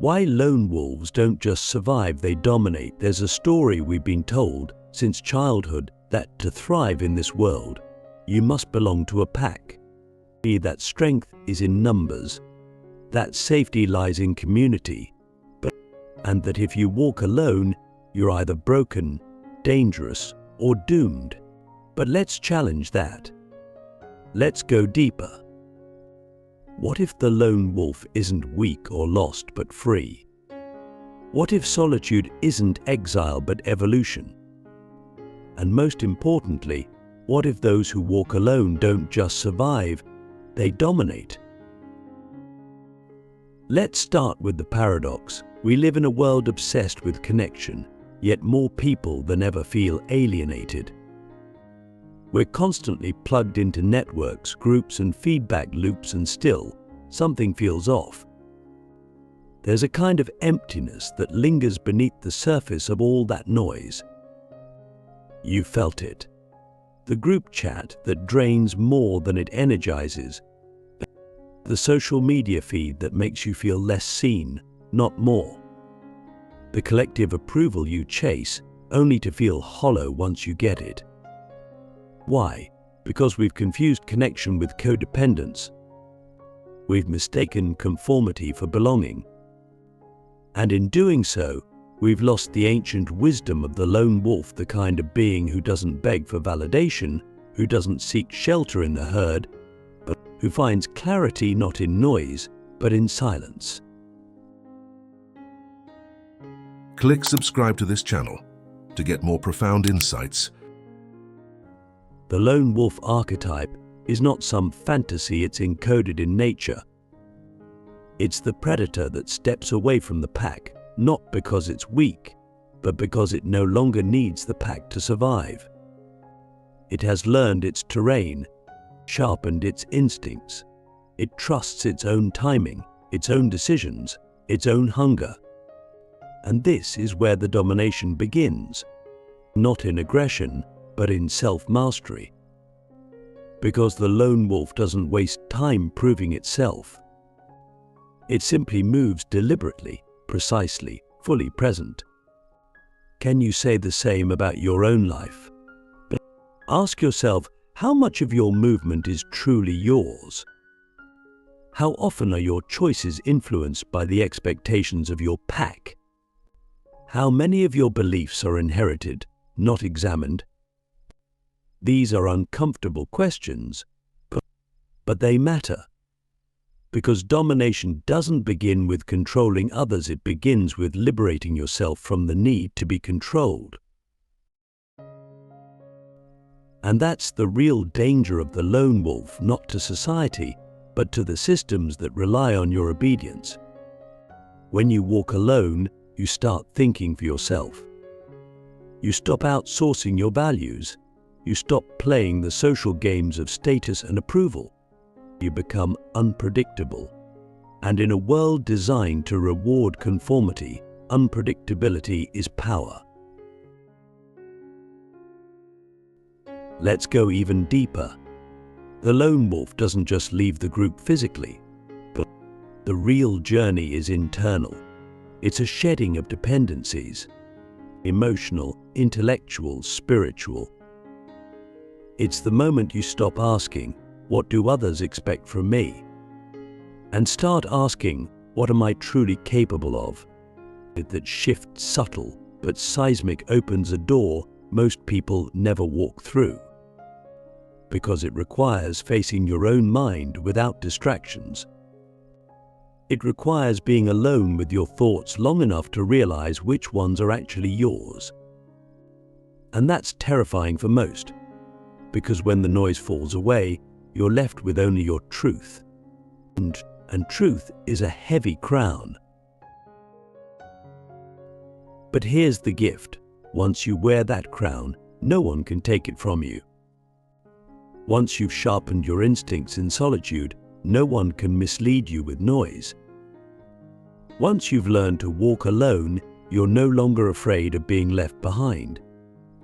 Why lone wolves don't just survive, they dominate. There's a story we've been told since childhood that to thrive in this world, you must belong to a pack. That strength is in numbers, that safety lies in community, and that if you walk alone, you're either broken, dangerous, or doomed. But let's challenge that. Let's go deeper. What if the lone wolf isn't weak or lost but free? What if solitude isn't exile but evolution? And most importantly, what if those who walk alone don't just survive, they dominate? Let's start with the paradox. We live in a world obsessed with connection, yet more people than ever feel alienated. We're constantly plugged into networks, groups, and feedback loops, and still, something feels off. There's a kind of emptiness that lingers beneath the surface of all that noise. You felt it. The group chat that drains more than it energizes. The social media feed that makes you feel less seen, not more. The collective approval you chase, only to feel hollow once you get it. Why? Because we've confused connection with codependence. We've mistaken conformity for belonging. And in doing so, we've lost the ancient wisdom of the lone wolf, the kind of being who doesn't beg for validation, who doesn't seek shelter in the herd, but who finds clarity not in noise, but in silence. Click subscribe to this channel to get more profound insights. The lone wolf archetype is not some fantasy, it's encoded in nature. It's the predator that steps away from the pack, not because it's weak, but because it no longer needs the pack to survive. It has learned its terrain, sharpened its instincts. It trusts its own timing, its own decisions, its own hunger. And this is where the domination begins, not in aggression, but in self-mastery. Because the lone wolf doesn't waste time proving itself. It simply moves deliberately, precisely, fully present. Can you say the same about your own life? But ask yourself, how much of your movement is truly yours? How often are your choices influenced by the expectations of your pack? How many of your beliefs are inherited, not examined? These are uncomfortable questions, but they matter. Because domination doesn't begin with controlling others, it begins with liberating yourself from the need to be controlled. And that's the real danger of the lone wolf, not to society, but to the systems that rely on your obedience. When you walk alone, you start thinking for yourself. You stop outsourcing your values. You stop playing the social games of status and approval. You become unpredictable. And in a world designed to reward conformity, unpredictability is power. Let's go even deeper. The lone wolf doesn't just leave the group physically, but the real journey is internal. It's a shedding of dependencies, emotional, intellectual, spiritual. It's the moment you stop asking, what do others expect from me? And start asking, what am I truly capable of? That shift, subtle but seismic, opens a door most people never walk through. Because it requires facing your own mind without distractions. It requires being alone with your thoughts long enough to realize which ones are actually yours. And that's terrifying for most, because when the noise falls away, you're left with only your truth. And truth is a heavy crown. But here's the gift. Once you wear that crown, no one can take it from you. Once you've sharpened your instincts in solitude, no one can mislead you with noise. Once you've learned to walk alone, you're no longer afraid of being left behind.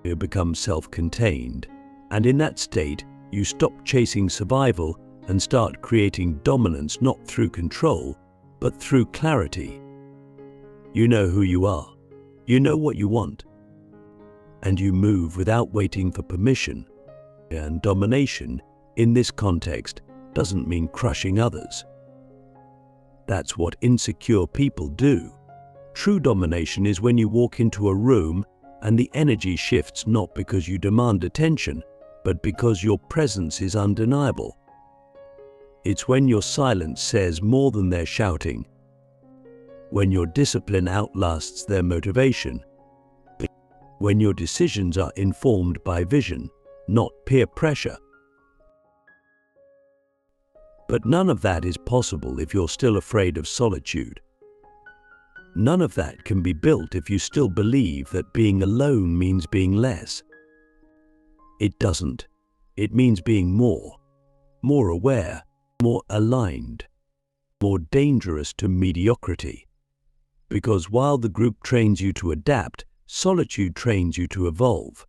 You become self-contained, and in that state, you stop chasing survival and start creating dominance, not through control, but through clarity. You know who you are. You know what you want. And you move without waiting for permission. And domination, in this context, doesn't mean crushing others. That's what insecure people do. True domination is when you walk into a room and the energy shifts not because you demand attention, but because your presence is undeniable. It's when your silence says more than their shouting, when your discipline outlasts their motivation, when your decisions are informed by vision, not peer pressure. But none of that is possible if you're still afraid of solitude. None of that can be built if you still believe that being alone means being less. It doesn't. It means being more aware, more aligned, more dangerous to mediocrity. Because while the group trains you to adapt, solitude trains you to evolve.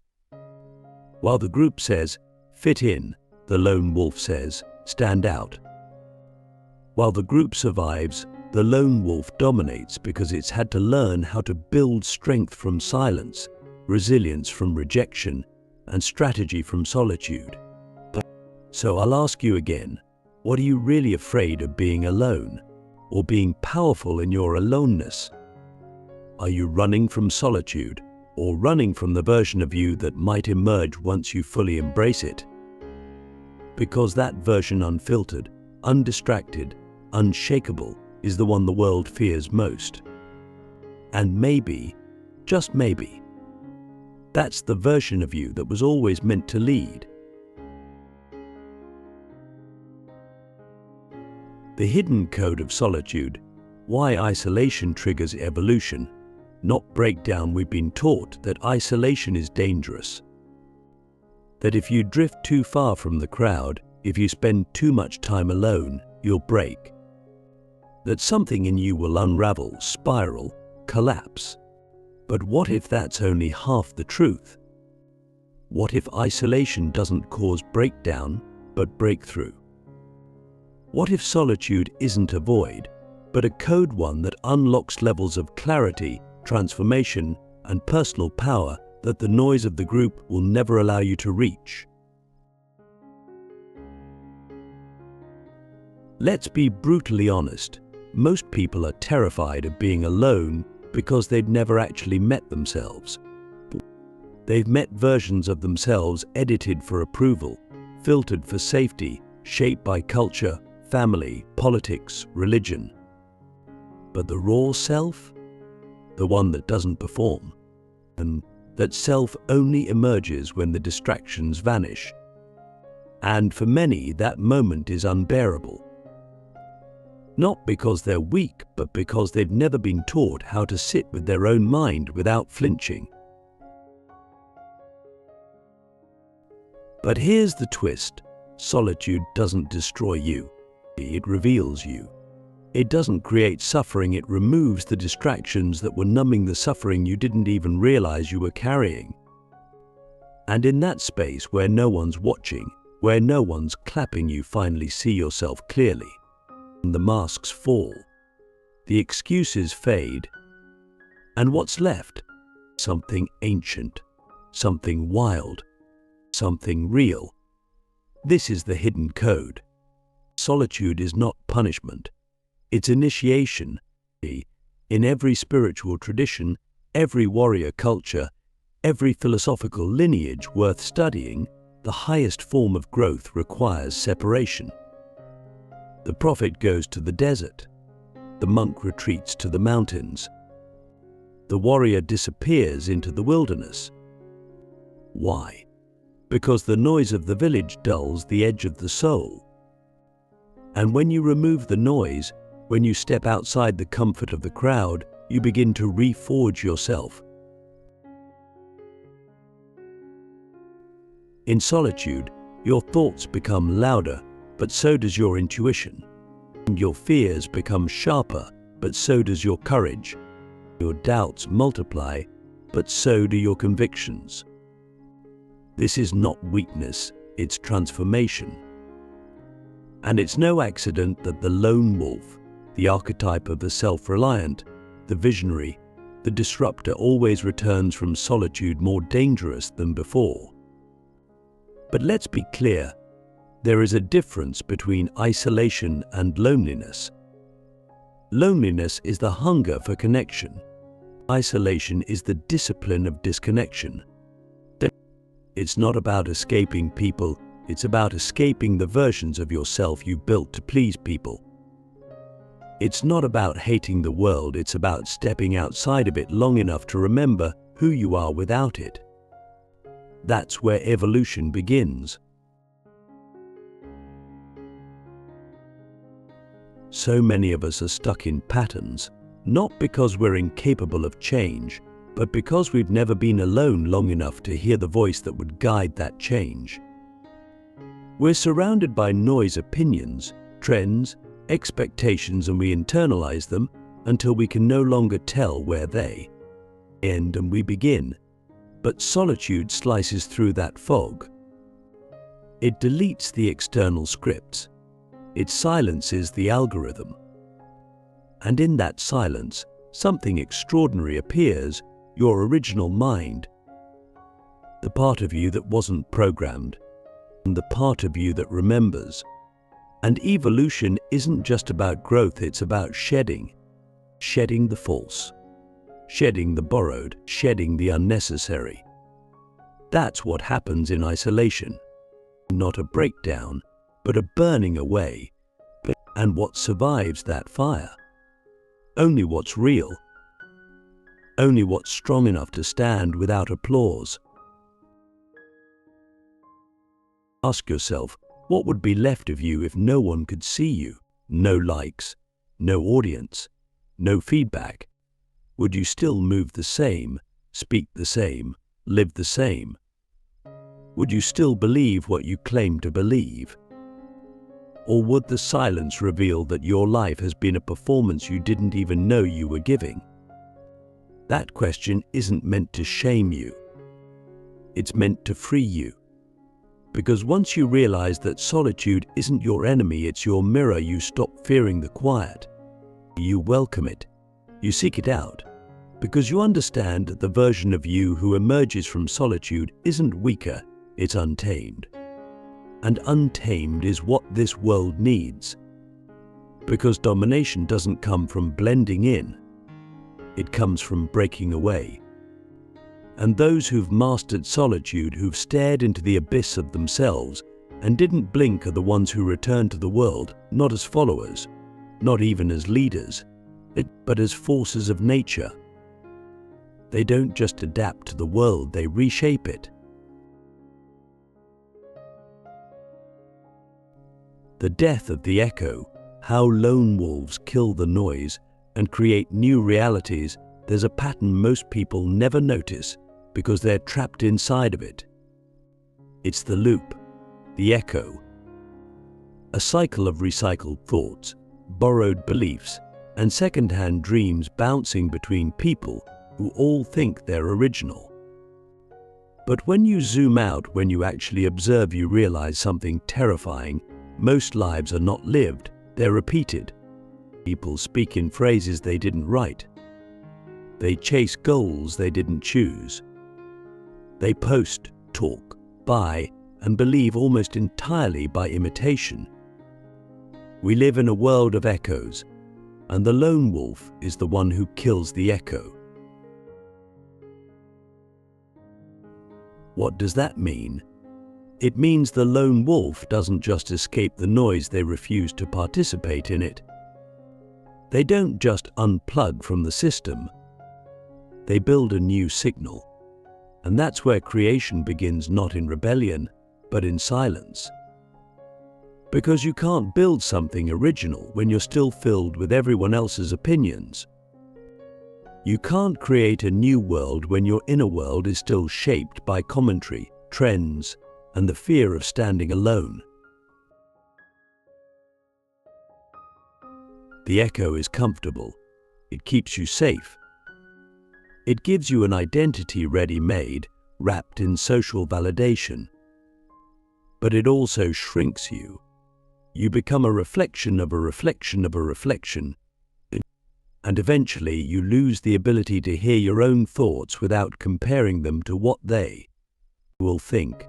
While the group says, fit in, the lone wolf says, stand out. While the group survives, the lone wolf dominates because it's had to learn how to build strength from silence, resilience from rejection, and strategy from solitude. So I'll ask you again, what are you really afraid of being alone, or being powerful in your aloneness? Are you running from solitude, or running from the version of you that might emerge once you fully embrace it? Because that version unfiltered, undistracted, unshakable, is the one the world fears most. And maybe, just maybe, that's the version of you that was always meant to lead. The hidden code of solitude, why isolation triggers evolution, not breakdown. We've been taught that isolation is dangerous. That if you drift too far from the crowd, if you spend too much time alone, you'll break. That something in you will unravel, spiral, collapse. But what if that's only half the truth? What if isolation doesn't cause breakdown, but breakthrough? What if solitude isn't a void, but a code one that unlocks levels of clarity, transformation, and personal power that the noise of the group will never allow you to reach? Let's be brutally honest. Most people are terrified of being alone because they've never actually met themselves. They've met versions of themselves edited for approval, filtered for safety, shaped by culture, family, politics, religion. But the raw self, the one that doesn't perform, and that self only emerges when the distractions vanish. And for many, that moment is unbearable. Not because they're weak, but because they've never been taught how to sit with their own mind without flinching. But here's the twist. Solitude doesn't destroy you. It reveals you. It doesn't create suffering. It removes the distractions that were numbing the suffering you didn't even realize you were carrying. And in that space where no one's watching, where no one's clapping, you finally see yourself clearly. And the masks fall, the excuses fade, and what's left? Something ancient, something wild, something real. This is the hidden code. Solitude is not punishment, it's initiation. In every spiritual tradition, every warrior culture, every philosophical lineage worth studying, the highest form of growth requires separation. The prophet goes to the desert. The monk retreats to the mountains. The warrior disappears into the wilderness. Why? Because the noise of the village dulls the edge of the soul. And when you remove the noise, when you step outside the comfort of the crowd, you begin to reforge yourself. In solitude, your thoughts become louder, but so does your intuition. Your fears become sharper, but so does your courage. Your doubts multiply, but so do your convictions. This is not weakness, it's transformation. And it's no accident that the lone wolf, the archetype of the self-reliant, the visionary, the disruptor always returns from solitude more dangerous than before. But let's be clear, there is a difference between isolation and loneliness. Loneliness is the hunger for connection. Isolation is the discipline of disconnection. It's not about escaping people, it's about escaping the versions of yourself you built to please people. It's not about hating the world, it's about stepping outside of it long enough to remember who you are without it. That's where evolution begins. So many of us are stuck in patterns, not because we're incapable of change, but because we've never been alone long enough to hear the voice that would guide that change. We're surrounded by noise, opinions, trends, expectations, and we internalize them until we can no longer tell where they end and we begin. But solitude slices through that fog. It deletes the external scripts. It silences the algorithm. And in that silence, something extraordinary appears, your original mind. The part of you that wasn't programmed, and the part of you that remembers. And evolution isn't just about growth, it's about shedding. Shedding the false. Shedding the borrowed, shedding the unnecessary. That's what happens in isolation. Not a breakdown, but a burning away. And what survives that fire? Only what's real. Only what's strong enough to stand without applause. Ask yourself, what would be left of you if no one could see you? No likes, no audience, no feedback. Would you still move the same, speak the same, live the same? Would you still believe what you claim to believe? Or would the silence reveal that your life has been a performance you didn't even know you were giving? That question isn't meant to shame you. It's meant to free you. Because once you realize that solitude isn't your enemy, it's your mirror, you stop fearing the quiet. You welcome it. You seek it out. Because you understand that the version of you who emerges from solitude isn't weaker, it's untamed. And untamed is what this world needs. Because domination doesn't come from blending in. It comes from breaking away. And those who've mastered solitude, who've stared into the abyss of themselves and didn't blink, are the ones who return to the world, not as followers, not even as leaders, but as forces of nature. They don't just adapt to the world, they reshape it. The death of the echo, how lone wolves kill the noise and create new realities. There's a pattern most people never notice because they're trapped inside of it. It's the loop, the echo. A cycle of recycled thoughts, borrowed beliefs, and second-hand dreams bouncing between people who all think they're original. But when you zoom out, when you actually observe, you realize something terrifying. Most lives are not lived, they're repeated. People speak in phrases they didn't write. They chase goals they didn't choose. They post, talk, buy, and believe almost entirely by imitation. We live in a world of echoes, and the lone wolf is the one who kills the echo. What does that mean? It means the lone wolf doesn't just escape the noise, they refuse to participate in it. They don't just unplug from the system. They build a new signal. And that's where creation begins, not in rebellion, but in silence. Because you can't build something original when you're still filled with everyone else's opinions. You can't create a new world when your inner world is still shaped by commentary, trends, and the fear of standing alone. The echo is comfortable. It keeps you safe. It gives you an identity ready-made, wrapped in social validation. But it also shrinks you. You become a reflection of a reflection of a reflection. And eventually you lose the ability to hear your own thoughts without comparing them to what they will think.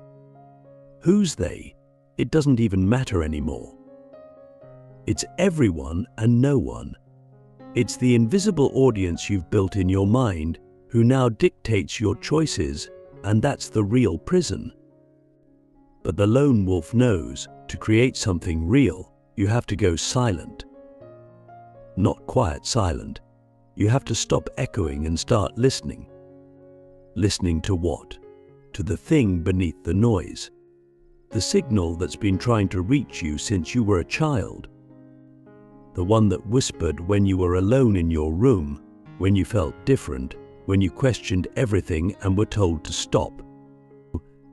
Who's they? It doesn't even matter anymore. It's everyone and no one. It's the invisible audience you've built in your mind who now dictates your choices, and that's the real prison. But the lone wolf knows to create something real, you have to go silent. Not quiet silent. You have to stop echoing and start listening. Listening to what? To the thing beneath the noise. The signal that's been trying to reach you since you were a child. The one that whispered when you were alone in your room, when you felt different, when you questioned everything and were told to stop.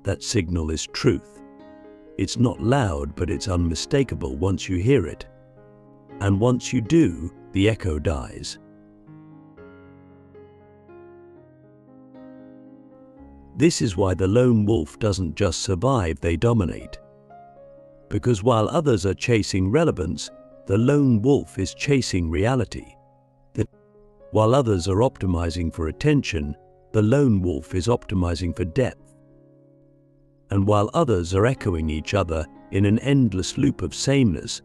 That signal is truth. It's not loud, but it's unmistakable once you hear it. And once you do, the echo dies. This is why the lone wolf doesn't just survive, they dominate. Because while others are chasing relevance, the lone wolf is chasing reality. While others are optimizing for attention, the lone wolf is optimizing for depth. And while others are echoing each other in an endless loop of sameness,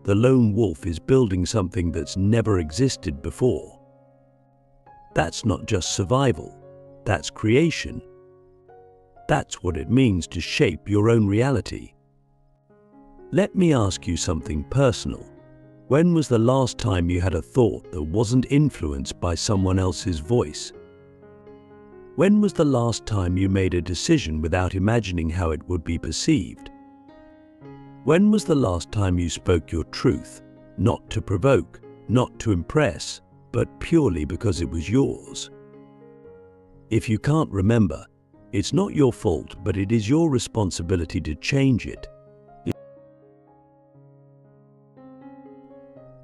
the lone wolf is building something that's never existed before. That's not just survival, that's creation. That's what it means to shape your own reality. Let me ask you something personal. When was the last time you had a thought that wasn't influenced by someone else's voice? When was the last time you made a decision without imagining how it would be perceived? When was the last time you spoke your truth, not to provoke, not to impress, but purely because it was yours? If you can't remember, it's not your fault, but it is your responsibility to change it.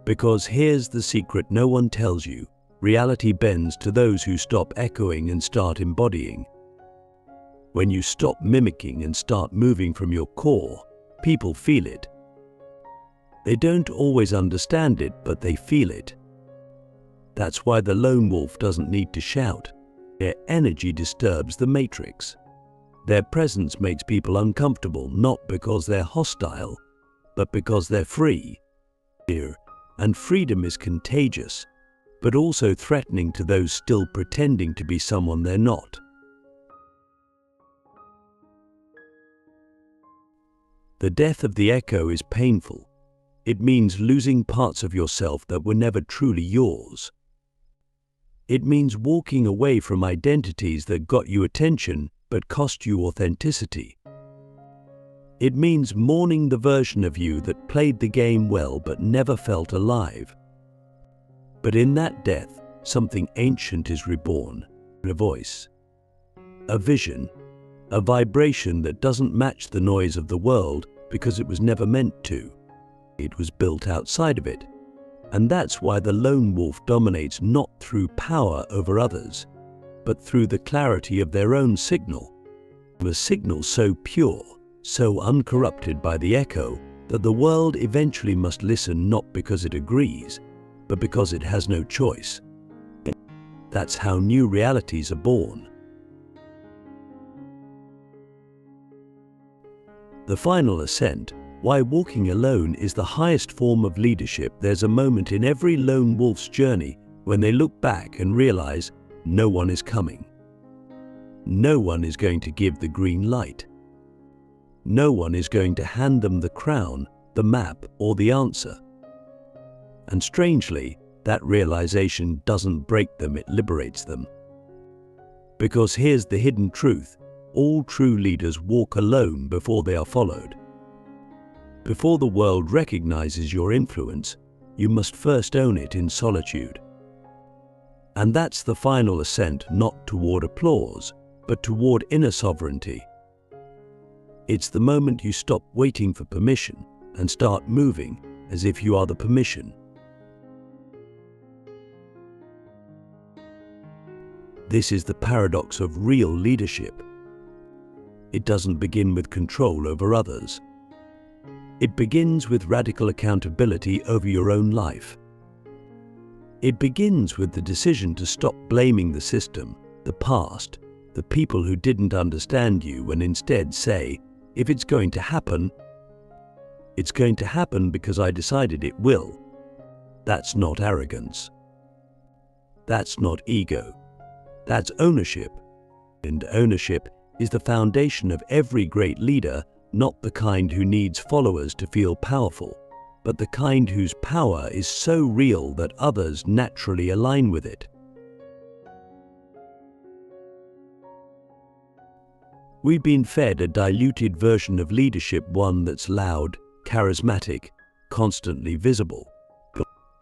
Because here's the secret no one tells you. Reality bends to those who stop echoing and start embodying. When you stop mimicking and start moving from your core, people feel it. They don't always understand it, but they feel it. That's why the lone wolf doesn't need to shout. Their energy disturbs the matrix. Their presence makes people uncomfortable, not because they're hostile, but because they're free. And freedom is contagious, but also threatening to those still pretending to be someone they're not. The death of the echo is painful. It means losing parts of yourself that were never truly yours. It means walking away from identities that got you attention but cost you authenticity. It means mourning the version of you that played the game well but never felt alive. But in that death, something ancient is reborn. A voice, a vision, a vibration that doesn't match the noise of the world because it was never meant to. It was built outside of it. And that's why the lone wolf dominates not through power over others, but through the clarity of their own signal. A signal so pure, so uncorrupted by the echo, that the world eventually must listen not because it agrees, but because it has no choice. That's how new realities are born. The final ascent, why walking alone is the highest form of leadership. There's a moment in every lone wolf's journey when they look back and realize no one is coming. No one is going to give the green light. No one is going to hand them the crown, the map, or the answer. And strangely, that realization doesn't break them, it liberates them. Because here's the hidden truth: all true leaders walk alone before they are followed. Before the world recognizes your influence, you must first own it in solitude. And that's the final ascent, not toward applause, but toward inner sovereignty. It's the moment you stop waiting for permission and start moving as if you are the permission. This is the paradox of real leadership. It doesn't begin with control over others. It begins with radical accountability over your own life. It begins with the decision to stop blaming the system, the past, the people who didn't understand you, and instead say, if it's going to happen, it's going to happen because I decided it will. That's not arrogance. That's not ego. That's ownership. And ownership is the foundation of every great leader, not the kind who needs followers to feel powerful, but the kind whose power is so real that others naturally align with it. We've been fed a diluted version of leadership, one that's loud, charismatic, constantly visible.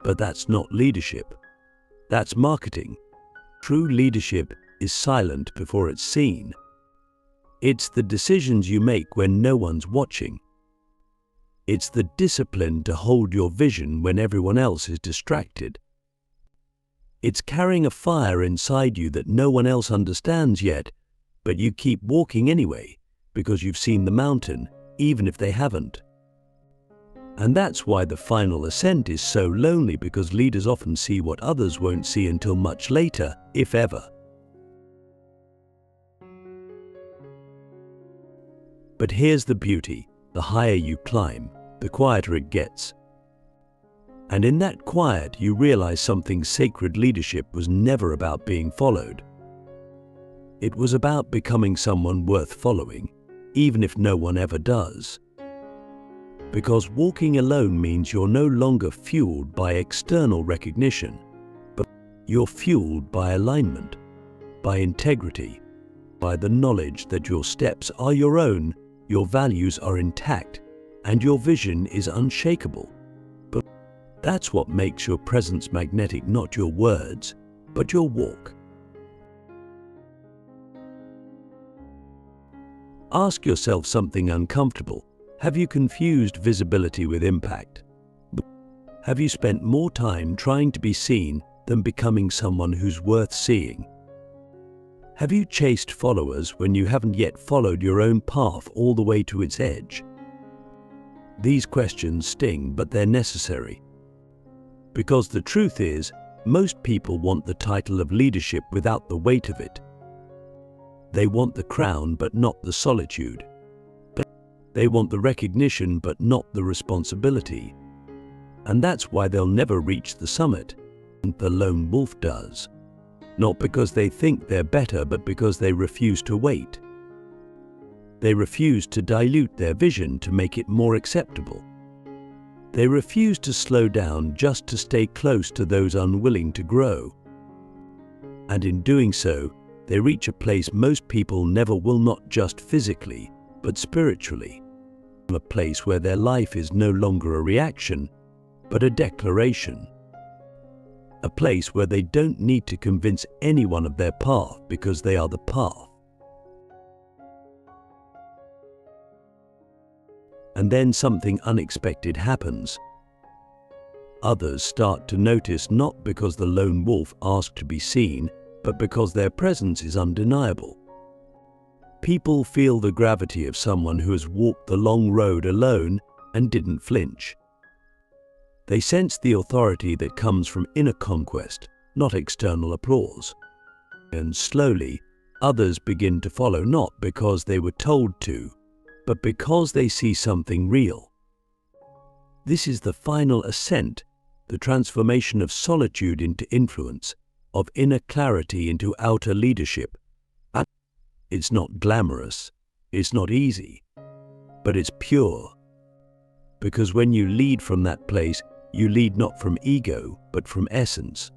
But that's not leadership. That's marketing. True leadership is silent before it's seen. It's the decisions you make when no one's watching. It's the discipline to hold your vision when everyone else is distracted. It's carrying a fire inside you that no one else understands yet, but you keep walking anyway because you've seen the mountain, even if they haven't. And that's why the final ascent is so lonely, because leaders often see what others won't see until much later, if ever. But here's the beauty: the higher you climb, the quieter it gets. And in that quiet, you realize something sacred. Leadership was never about being followed. It was about becoming someone worth following, even if no one ever does. Because walking alone means you're no longer fueled by external recognition, but you're fueled by alignment, by integrity, by the knowledge that your steps are your own, your values are intact, and your vision is unshakable. But that's what makes your presence magnetic, not your words, but your walk. Ask yourself something uncomfortable. Have you confused visibility with impact? Have you spent more time trying to be seen than becoming someone who's worth seeing? Have you chased followers when you haven't yet followed your own path all the way to its edge? These questions sting, but they're necessary. Because the truth is, most people want the title of leadership without the weight of it. They want the crown, but not the solitude. They want the recognition, but not the responsibility. And that's why they'll never reach the summit. The lone wolf does. Not because they think they're better, but because they refuse to wait. They refuse to dilute their vision to make it more acceptable. They refuse to slow down just to stay close to those unwilling to grow. And in doing so, they reach a place most people never will, not just physically, but spiritually. A place where their life is no longer a reaction, but a declaration. A place where they don't need to convince anyone of their path because they are the path. And then something unexpected happens. Others start to notice, not because the lone wolf asked to be seen, but because their presence is undeniable. People feel the gravity of someone who has walked the long road alone and didn't flinch. They sense the authority that comes from inner conquest, not external applause. And slowly, others begin to follow, not because they were told to, but because they see something real. This is the final ascent, the transformation of solitude into influence, of inner clarity into outer leadership. It's not glamorous, it's not easy, but it's pure. Because when you lead from that place, you lead not from ego, but from essence.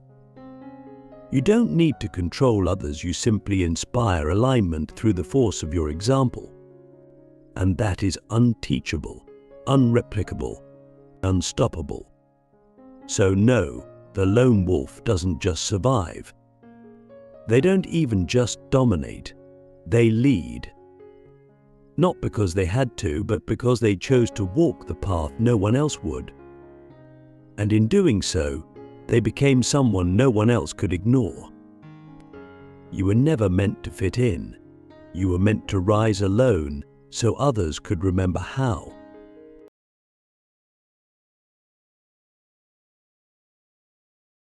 You don't need to control others, you simply inspire alignment through the force of your example. And that is unteachable, unreplicable, unstoppable. So no, the lone wolf doesn't just survive. They don't even just dominate. They lead. Not because they had to, but because they chose to walk the path no one else would. And in doing so, they became someone no one else could ignore. You were never meant to fit in. You were meant to rise alone so others could remember how.